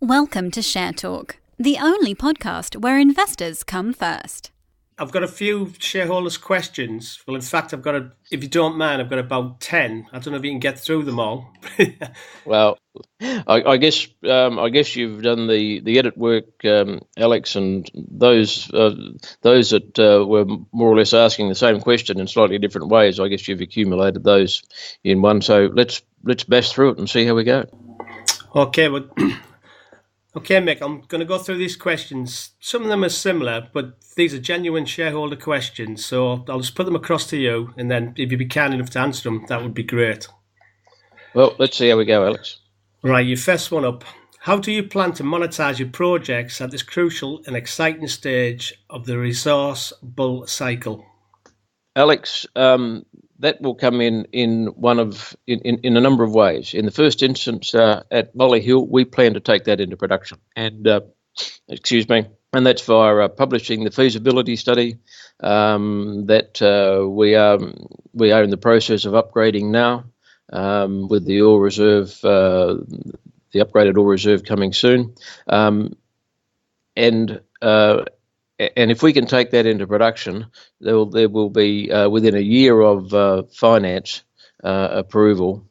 Welcome to Share Talk, the only podcast where investors come first. I've got a few shareholders' questions. Well, in fact, if you don't mind, I've got about 10. I don't know if you can get through them all. Well, I guess you've done the edit work, Alex, and those that were more or less asking the same question in slightly different ways. I guess you've accumulated those in one. So let's bash through it and see how we go. Okay, Mick, I'm going to go through these questions. Some of them are similar, but these are genuine shareholder questions. So I'll just put them across to you, and then if you'd be kind enough to answer them, that would be great. Well, let's see how we go, Alex. Right, your first one up. How do you plan to monetize your projects at this crucial and exciting stage of the resource bull cycle? Alex, that will come in a number of ways. In the first instance, at Molly Hill, we plan to take that into production, and that's via publishing the feasibility study that we are in the process of upgrading now, with the ore reserve, the upgraded ore reserve coming soon, and if we can take that into production, there will be within a year of finance approval,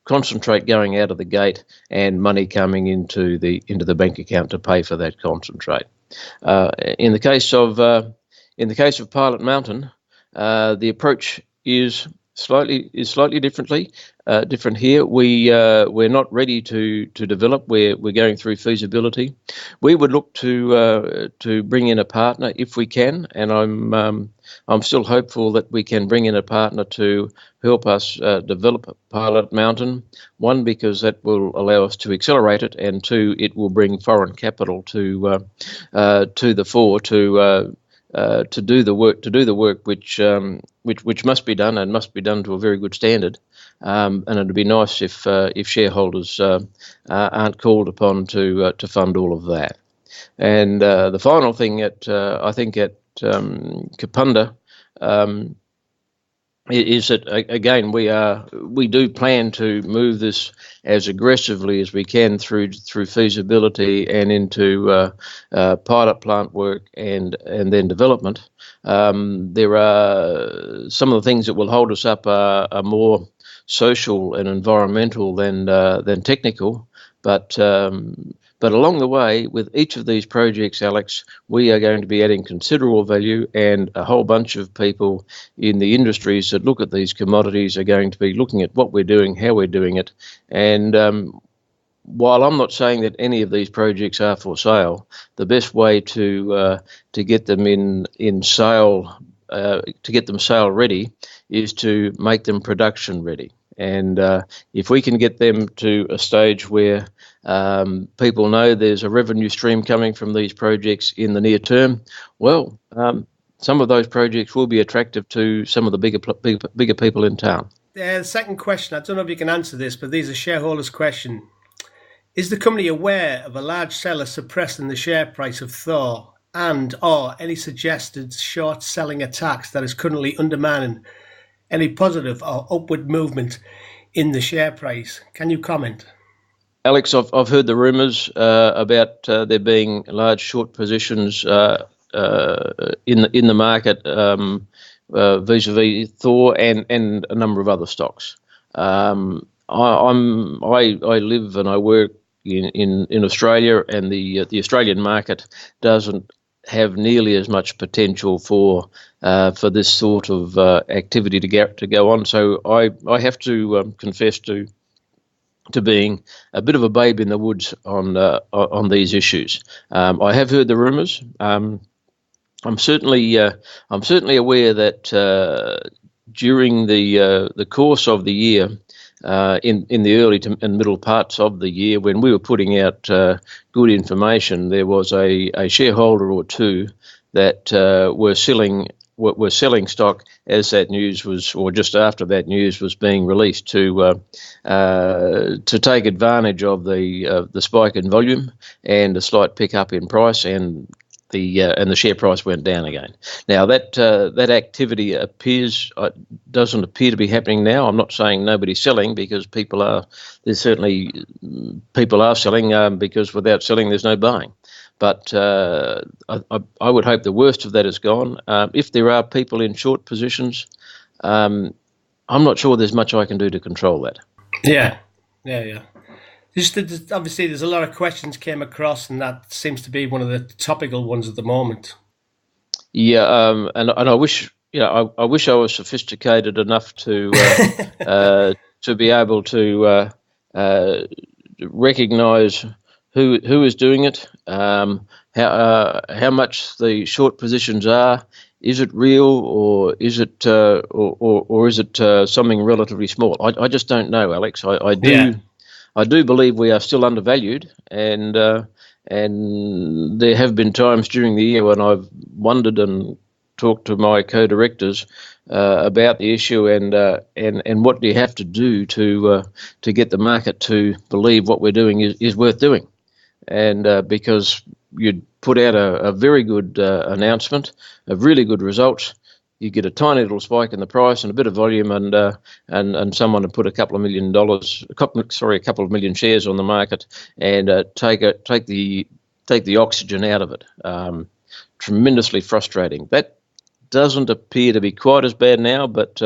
concentrate going out of the gate and money coming into the bank account to pay for that concentrate. In the case of Pilot Mountain, the approach is slightly different here. We're not ready to develop. We're going through feasibility. We would look to bring in a partner if we can, and I'm still hopeful that we can bring in a partner to help us develop Pilot Mountain. One, because that will allow us to accelerate it, and two, it will bring foreign capital to the fore to do the work which must be done, and must be done to a very good standard. And it'd be nice if shareholders aren't called upon to fund all of that. And the final thing at Kapunda is that, again, we do plan to move this as aggressively as we can through feasibility and into pilot plant work and then development. There are some of the things that will hold us up are more social and environmental than technical, but along the way, with each of these projects, Alex, we are going to be adding considerable value, and a whole bunch of people in the industries that look at these commodities are going to be looking at what we're doing, how we're doing it. And while I'm not saying that any of these projects are for sale, the best way to get them in sale, to get them sale ready, is to make them production ready. And if we can get them to a stage where people know there's a revenue stream coming from these projects in the near term, well, some of those projects will be attractive to some of the bigger people in town. The second question, I don't know if you can answer this, but these are shareholders' question. Is the company aware of a large seller suppressing the share price of Thor, or any suggested short selling attacks that is currently undermining any positive or upward movement in the share price? Can you comment? Alex, I've heard the rumours about there being large short positions in the market vis-a-vis Thor and a number of other stocks. I live and I work in Australia, and the Australian market doesn't have nearly as much potential for this sort of activity to go on. So I have to confess to being a bit of a babe in the woods on these issues. I have heard the rumours. I'm certainly aware that during the course of the year, in the early to and middle parts of the year, when we were putting out good information, there was a shareholder or two that were selling stock as that news was, or just after that news was being released, to take advantage of the spike in volume and a slight pickup in price, and the share price went down again. Now that activity doesn't appear to be happening now. I'm not saying nobody's selling, because people are selling, because without selling there's no buying. But I would hope the worst of that is gone. If there are people in short positions, I'm not sure there's much I can do to control that. Yeah. Obviously, there's a lot of questions came across, and that seems to be one of the topical ones at the moment. Yeah, and I wish I wish I was sophisticated enough to to be able to recognise who is doing it, how much the short positions are. Is it real, or is it or is it something relatively small? I just don't know, Alex. I do. Yeah. I do believe we are still undervalued, and there have been times during the year when I've wondered and talked to my co-directors about the issue, and what do you have to do to get the market to believe what we're doing is worth doing, and because you'd put out a very good announcement of really good results. You get a tiny little spike in the price and a bit of volume, and someone to put a couple of million shares on the market, and take the oxygen out of it. Tremendously frustrating. That doesn't appear to be quite as bad now, but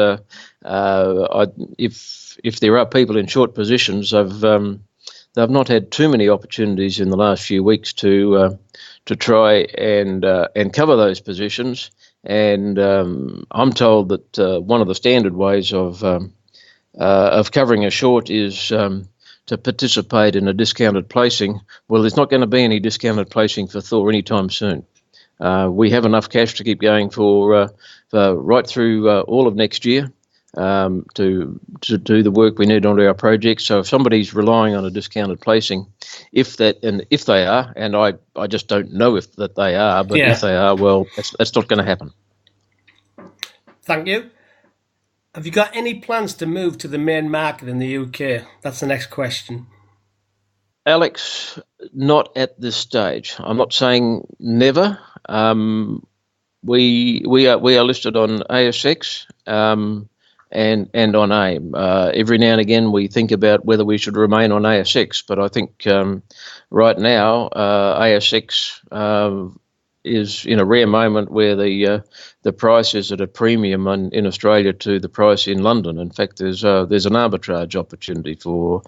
if there are people in short positions, they've not had too many opportunities in the last few weeks to try and cover those positions. And I'm told that one of the standard ways of covering a short is to participate in a discounted placing. Well, there's not going to be any discounted placing for Thor anytime soon. We have enough cash to keep going for right through all of next year to do the work we need onto our projects. So if somebody's relying on a discounted placing, if they are, and I just don't know if that they are, but if they are, well, that's not going to happen. Thank you. Have you got any plans to move to the main market in the UK? That's the next question. Alex, not at this stage. I'm not saying never. We are listed on ASX and on AIM. Every now and again we think about whether we should remain on ASX, but I think right now ASX is in a rare moment where the price is at a premium in Australia to the price in London. In fact, there's an arbitrage opportunity for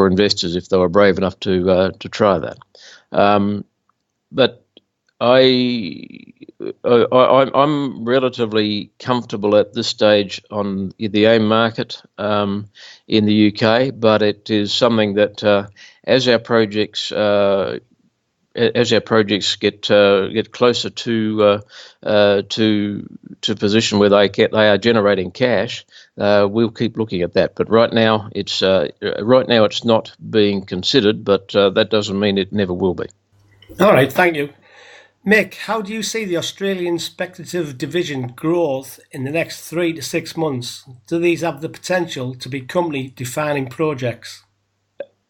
investors if they were brave enough to try that. But I'm relatively comfortable at this stage on the AIM market in the UK, but it is something that as our projects get closer to position where they are generating cash, we'll keep looking at that. But right now it's not being considered, but that doesn't mean it never will be. All right, thank you. Mick, how do you see the Australian speculative division growth in the next 3 to 6 months? Do these have the potential to be company-defining projects?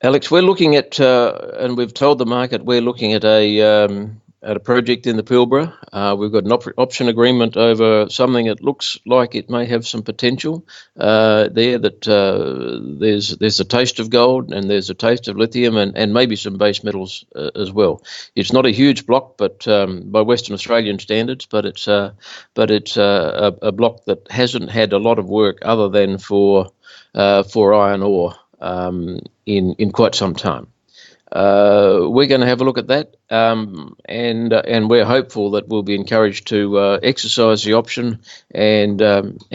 Alex, we're looking at, and we've told the market, we're looking at a project in the Pilbara. We've got an option agreement over something that looks like it may have some potential there. That there's a taste of gold and there's a taste of lithium and maybe some base metals as well. It's not a huge block, but by Western Australian standards, but it's a block that hasn't had a lot of work other than for iron ore in quite some time. We're going to have a look at that, and we're hopeful that we'll be encouraged to exercise the option and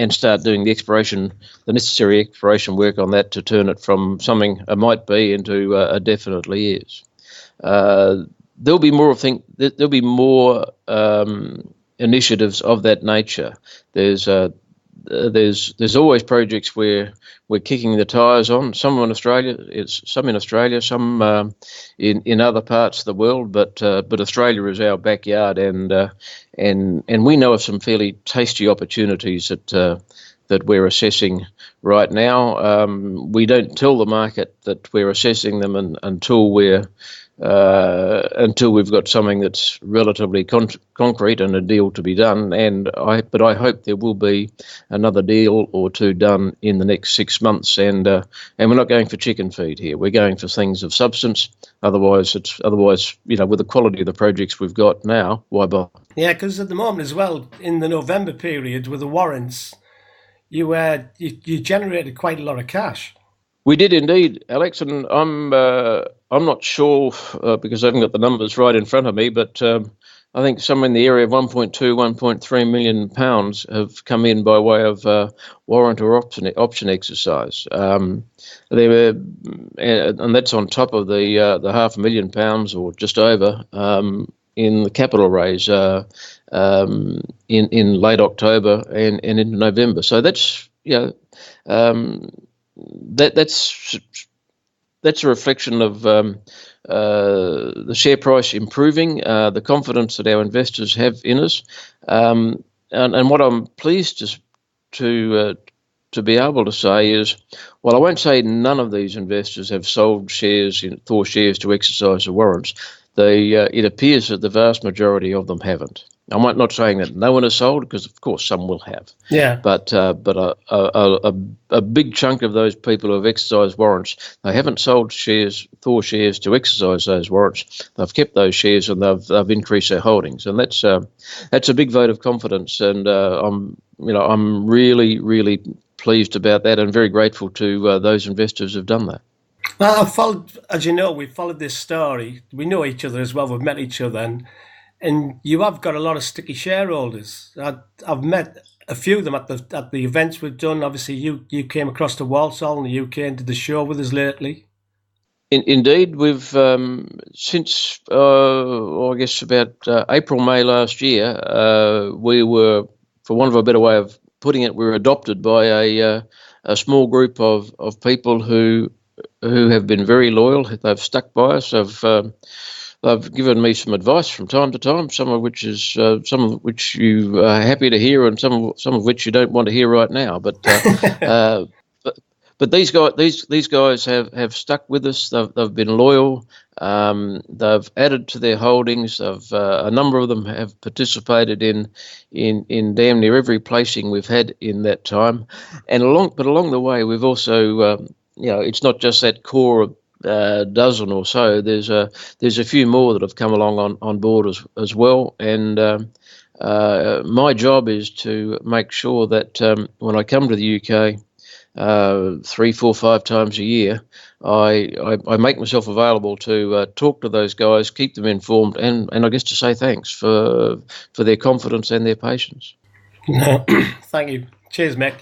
start doing the necessary exploration work on that to turn it from something a might be into a definitely is. There'll be more. There'll be more initiatives of that nature. There's always projects where we're kicking the tires on. Some in Australia, some in other parts of the world. But Australia is our backyard, and we know of some fairly tasty opportunities that we're assessing right now. We don't tell the market that we're assessing them until we're until we've got something that's relatively concrete and a deal to be done. But I hope there will be another deal or two done in the next 6 months. And we're not going for chicken feed here. We're going for things of substance. Otherwise, with the quality of the projects we've got now, why bother? Yeah, because at the moment as well, in the November period with the warrants, you generated quite a lot of cash. We did indeed, Alex, and I'm not sure because I haven't got the numbers right in front of me, but I think somewhere in the area of 1.2, 1.3 million pounds have come in by way of warrant or option exercise. And that's on top of the £500,000 or just over in the capital raise in late October and into November. So that's that's a reflection of the share price improving, the confidence that our investors have in us, and what I'm pleased to be able to say is, well, I won't say none of these investors have sold shares in Thor shares to exercise the warrants. It appears that the vast majority of them haven't. I'm not saying that no one has sold, because of course some will have. Yeah. But a big chunk of those people who have exercised warrants, they haven't sold Thor shares to exercise those warrants. They've kept those shares and they've increased their holdings, and that's a big vote of confidence. And I'm really pleased about that, and very grateful to those investors who've done that. Well, as you know, we've followed this story. We know each other as well. We've met each other, and you have got a lot of sticky shareholders. I've met a few of them at the events we've done. Obviously, you came across to Walsall in the UK and did the show with us lately. Indeed, we've since I guess about April, May last year, we were, for want of a better way of putting it, we were adopted by a small group of people who have been very loyal. They've stuck by us. They've given me some advice from time to time, some of which you are happy to hear, and some of which you don't want to hear right now. But but these guys have stuck with us. They've been loyal. They've added to their holdings. A number of them have participated in damn near every placing we've had in that time. And along the way, we've also it's not just that core dozen or so. There's a few more that have come along on board as well. And my job is to make sure that when I come to the UK 3, 4, 5 times a year, I make myself available to talk to those guys, keep them informed, and I guess to say thanks for their confidence and their patience. Thank you. Cheers, Mick.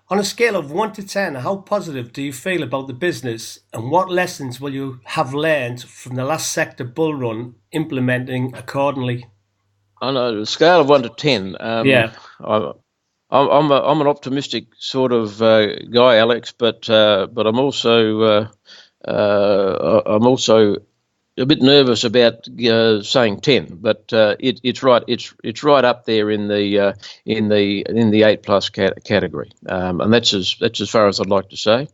On a scale of 1 to 10, how positive do you feel about the business, and what lessons will you have learned from the last sector bull run implementing accordingly? On a scale of 1 to 10, I'm an optimistic sort of guy, Alex, but I'm also a bit nervous about saying 10, but it's right up there in the 8+ category, and that's as far as I'd like to say.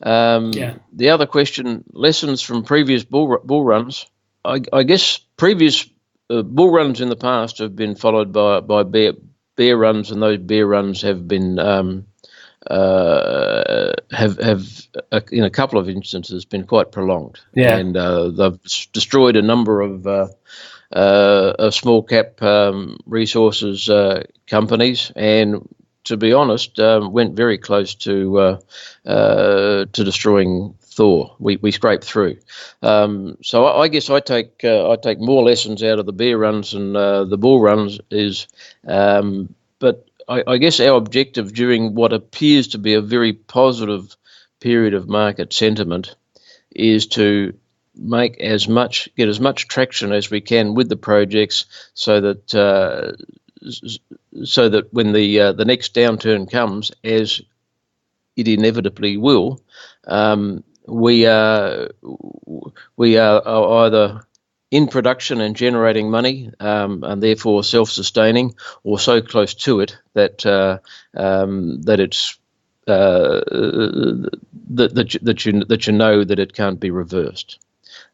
The other question: lessons from previous bull runs. I guess previous bull runs in the past have been followed by bear runs, and those bear runs have been in a couple of instances been quite prolonged, and they've destroyed a number of small cap resources companies, and to be honest, went very close to destroying Thor. We scraped through. So I guess I take more lessons out of the bear runs and the bull runs but I guess our objective during what appears to be a very positive period of market sentiment is to get as much traction as we can with the projects, so that when the next downturn comes, as it inevitably will, we are either in production and generating money, and therefore self-sustaining, or so close to it that it's that you know that it can't be reversed.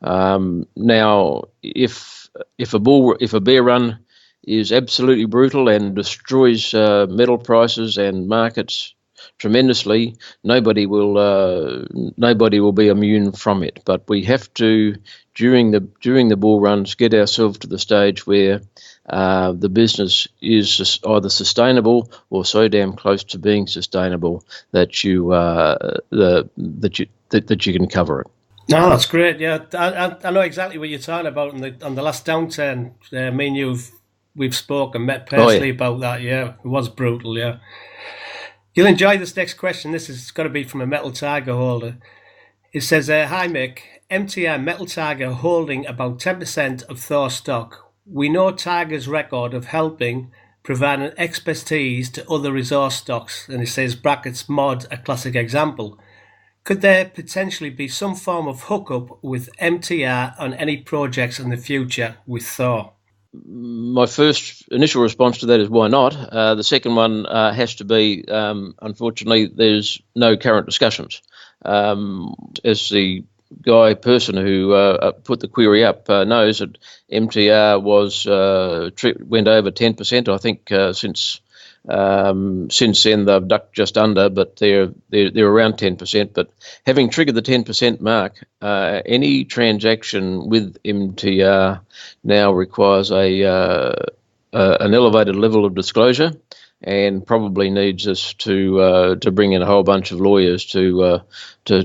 Now, if a bear run is absolutely brutal and destroys metal prices and markets tremendously, nobody will be immune from it. But we have to, during the bull runs, get ourselves to the stage where the business is either sustainable or so damn close to being sustainable that you that you can cover it. No, that's great. Yeah, I know exactly what you're talking about on the last downturn. Me and we've spoken, met personally about that. Yeah, it was brutal. Yeah. You'll enjoy this next question. This has got to be from a Metal Tiger holder. It says, "Hi Mick, MTR Metal Tiger holding about 10% of Thor stock. We know Tiger's record of helping provide an expertise to other resource stocks," and it says brackets mod a classic example. "Could there potentially be some form of hookup with MTR on any projects in the future with Thor?" My first initial response to that is why not? The second one has to be, unfortunately, there's no current discussions. As the person who put the query up knows, that MTR went over 10%. I think since then they've ducked just under, but they're around 10%. But having triggered the 10% mark, any transaction with MTR now requires an elevated level of disclosure, and probably needs us to bring in a whole bunch of lawyers to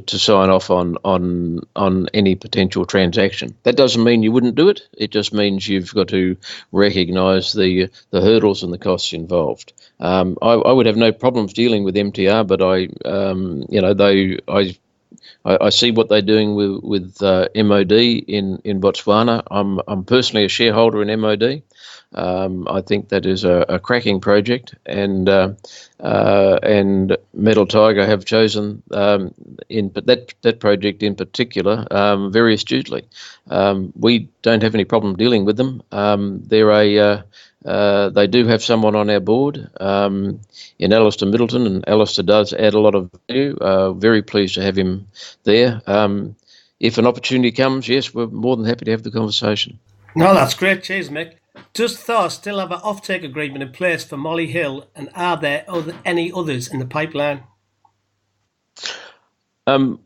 sign off on any potential transaction. That doesn't mean you wouldn't do it. It just means you've got to recognise the hurdles and the costs involved. I would have no problems dealing with MTR, but I see what they're doing with MOD in Botswana. I'm personally a shareholder in MOD. I think that is a cracking project, and Metal Tiger have chosen that project in particular very astutely. We don't have any problem dealing with them. They do have someone on our board in Alistair Middleton, and Alistair does add a lot of value. Very pleased to have him there. If an opportunity comes, yes, we're more than happy to have the conversation. No, that's great. Cheers, Mick. Does Thor still have an offtake agreement in place for Molly Hill, and are there any others in the pipeline?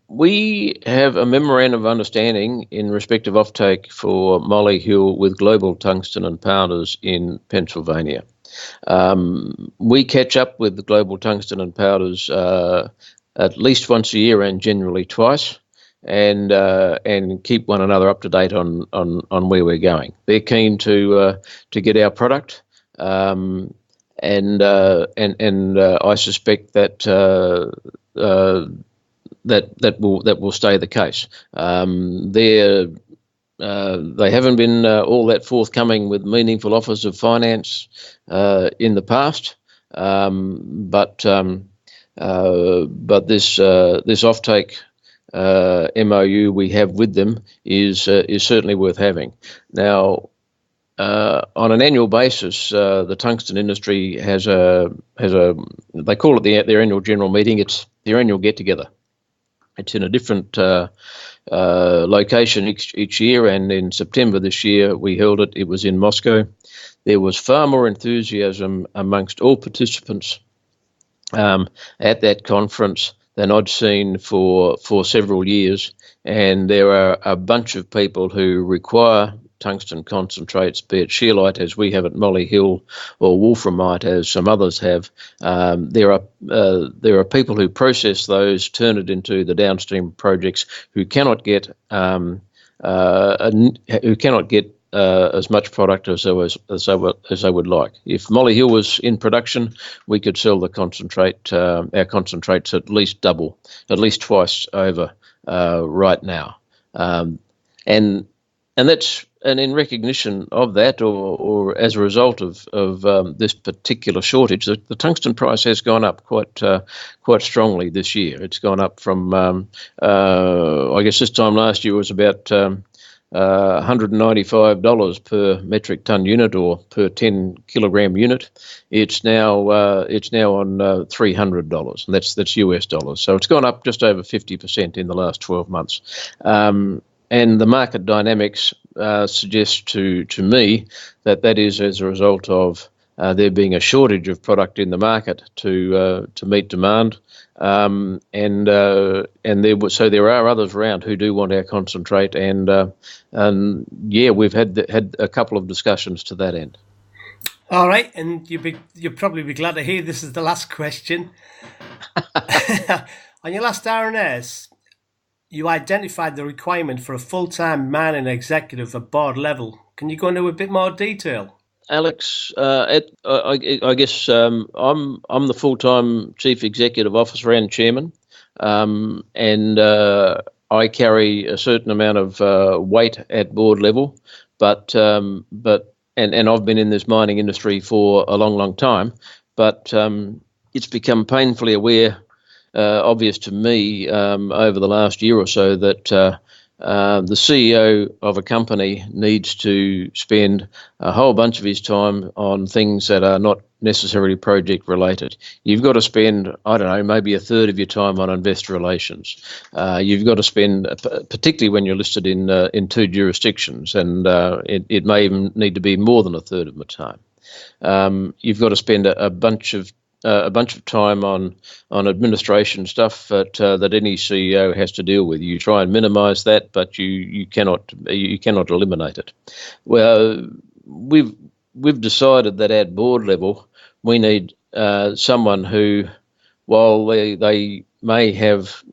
We have a memorandum of understanding in respect of offtake for Molly Hill with Global Tungsten and Powders in Pennsylvania. We catch up with the Global Tungsten and Powders at least once a year, and generally twice, and keep one another up to date on where we're going. They're keen to get our product, and I suspect that that will stay the case. They haven't been all that forthcoming with meaningful offers of finance in the past, but this offtake MOU we have with them is certainly worth having. Now, on an annual basis, the tungsten industry has they call it their annual general meeting. It's their annual get together. It's in a different location each year, and in September this year we held it. It was in Moscow. There was far more enthusiasm amongst all participants at that conference than I'd seen for several years, and there are a bunch of people who require tungsten concentrates, be it scheelite as we have at Molly Hill, or wolframite as some others have. There are people who process those, turn it into the downstream projects, who cannot get as much product as I would like. If Molly Hill was in production, we could sell the concentrate, our concentrates at least twice over right now, and in recognition of that, or as a result of this particular shortage, the tungsten price has gone up quite strongly this year. It's gone up from I guess this time last year was about $195 per metric ton unit, or per 10 kilogram unit. It's now on $300, and that's US dollars. So it's gone up just over 50% in the last 12 months. the market dynamics suggest to me that is as a result of there being a shortage of product in the market to meet demand, so there are others around who do want our concentrate, and we've had a couple of discussions to that end. All right, and you'll probably be glad to hear this is the last question. On your last R&S, you identified the requirement for a full-time mining executive at board level. Can you go into a bit more detail? Alex, I guess I'm the full-time chief executive officer and chairman, and I carry a certain amount of weight at board level, but I've been in this mining industry for a long time, but it's become painfully obvious to me over the last year or so that the CEO of a company needs to spend a whole bunch of his time on things that are not necessarily project related. You've got to spend, I don't know, maybe a third of your time on investor relations. You've got to spend, particularly when you're listed in two jurisdictions, and it may even need to be more than a third of my time. You've got to spend a bunch of time on administration stuff that any CEO has to deal with. You try and minimise that, but you cannot eliminate it. Well, we've decided that at board level we need someone who, while they may have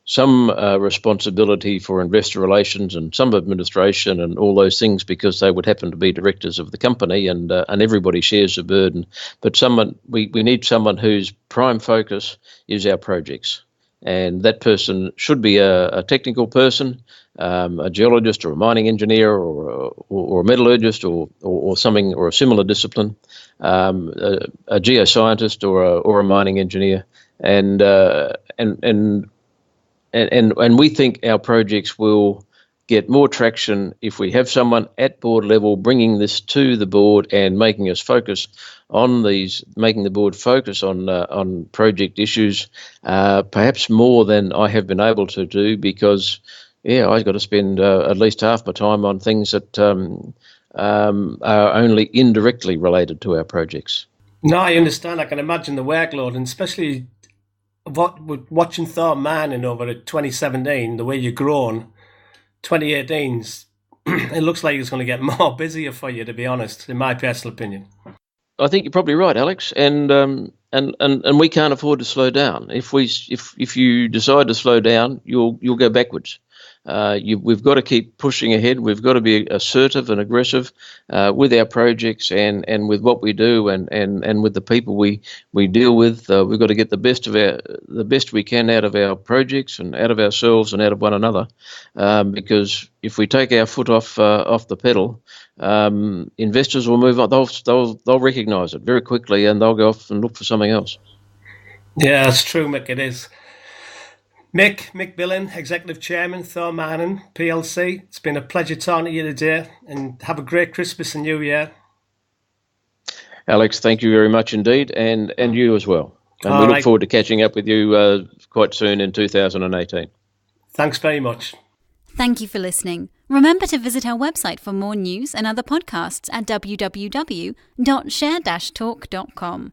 some responsibility for investor relations and some administration and all those things because they would happen to be directors of the company, and everybody shares the burden. But we need someone whose prime focus is our projects, and that person should be a technical person, a geologist or a mining engineer or a metallurgist or something or a similar discipline, a geoscientist or a mining engineer, and we think our projects will get more traction if we have someone at board level bringing this to the board and making us focus on making the board focus on project issues, perhaps more than I have been able to do, because I've got to spend at least half my time on things that are only indirectly related to our projects. No, I understand. I can imagine the workload, and especially watching Thor Mining over at 2017, the way you've grown, 2018's, it looks like it's going to get more busier for you, to be honest, in my personal opinion. I think you're probably right, Alex, and we can't afford to slow down. If you decide to slow down, you'll go backwards. We've got to keep pushing ahead. We've got to be assertive and aggressive with our projects and with what we do and with the people we deal with. We've got to get the best we can out of our projects and out of ourselves and out of one another. Because if we take our foot off the pedal, investors will move on. They'll recognise it very quickly, and they'll go off and look for something else. Yeah, that's true, Mick. It is. Mick Billen, Executive Chairman, Thor Mining Plc. It's been a pleasure talking to you today, and have a great Christmas and New Year. Alex, thank you very much indeed, and you as well. And we look forward to catching up with you quite soon in 2018. Thanks very much. Thank you for listening. Remember to visit our website for more news and other podcasts at www.share-talk.com.